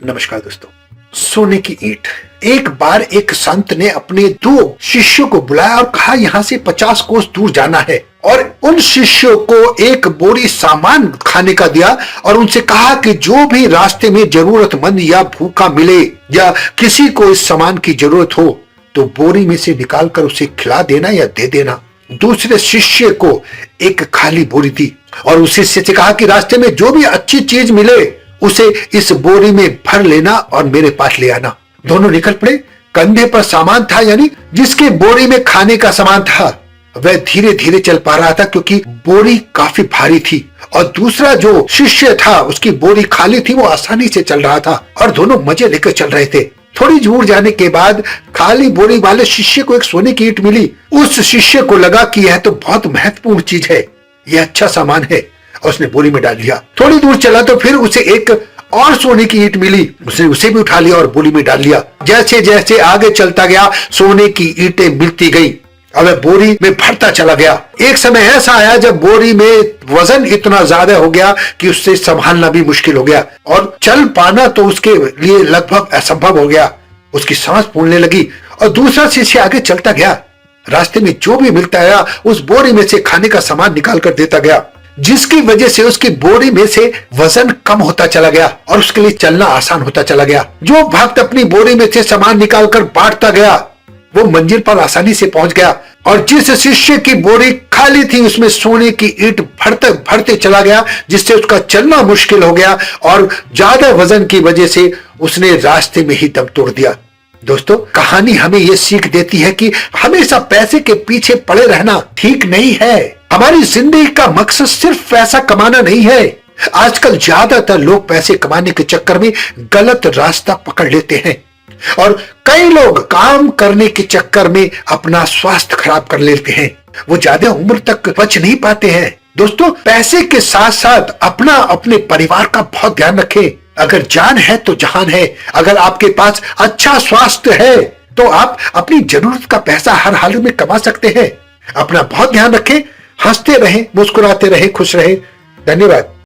नमस्कार दोस्तों। सोने की ईंट। एक बार एक संत ने अपने 2 शिष्यों को बुलाया और कहा यहाँ से 50 कोस दूर जाना है, और उन शिष्यों को एक बोरी सामान खाने का दिया और उनसे कहा कि जो भी रास्ते में जरूरतमंद या भूखा मिले या किसी को इस सामान की जरूरत हो तो बोरी में से निकाल कर उसे खिला देना या दे देना। दूसरे शिष्य को एक खाली बोरी दी और उस शिष्य से कहा कि रास्ते में जो भी अच्छी चीज मिले उसे इस बोरी में भर लेना और मेरे पास ले आना। दोनों निकल पड़े। कंधे पर सामान था, यानी जिसके बोरी में खाने का सामान था वह धीरे धीरे चल पा रहा था क्योंकि बोरी काफी भारी थी, और दूसरा जो शिष्य था उसकी बोरी खाली थी, वो आसानी से चल रहा था और दोनों मजे लेकर चल रहे थे। थोड़ी दूर जाने के बाद खाली बोरी वाले शिष्य को एक सोने की ईंट मिली। उस शिष्य को लगा कि यह तो बहुत महत्वपूर्ण चीज है, यह अच्छा सामान है, और उसने बोरी में डाल दिया। थोड़ी दूर चला तो फिर उसे एक और सोने की ईंट मिली, उसने उसे भी उठा लिया और बोरी में डाल लिया। जैसे जैसे आगे चलता गया सोने की ईंटें मिलती गई और वह बोरी में भरता चला गया। एक समय ऐसा आया जब बोरी में वजन इतना ज्यादा हो गया कि उससे संभालना भी मुश्किल हो गया और चल पाना तो उसके लिए लगभग असंभव हो गया। उसकी सांस फूलने लगी और दूसरा शिष्य आगे चलता गया। रास्ते में जो भी मिलता गया उस बोरी में से खाने का सामान निकाल कर देता गया, जिसकी वजह से उसकी बोरी में से वजन कम होता चला गया और उसके लिए चलना आसान होता चला गया। जो भक्त अपनी बोरी में से सामान निकालकर बांटता गया वो मंजिल पर आसानी से पहुंच गया, और जिस शिष्य की बोरी खाली थी उसमें सोने की ईंट भरते भरते चला गया, जिससे उसका चलना मुश्किल हो गया और ज्यादा वजन की वजह से उसने रास्ते में ही दम तोड़ दिया। दोस्तों, कहानी हमें यह सीख देती है कि हमेशा पैसे के पीछे पड़े रहना ठीक नहीं है। हमारी जिंदगी का मकसद सिर्फ पैसा कमाना नहीं है। आजकल ज्यादातर लोग पैसे कमाने के चक्कर में गलत रास्ता पकड़ लेते हैं, और कई लोग काम करने के चक्कर में अपना स्वास्थ्य खराब कर लेते हैं। वो ज्यादा उम्र तक बच नहीं पाते हैं। दोस्तों, पैसे के साथ साथ अपने परिवार का बहुत ध्यान रखें। अगर जान है तो जहान है। अगर आपके पास अच्छा स्वास्थ्य है तो आप अपनी जरूरत का पैसा हर हाल में कमा सकते हैं। अपना बहुत ध्यान रखें। हंसते रहें, मुस्कुराते रहें, खुश रहें। धन्यवाद।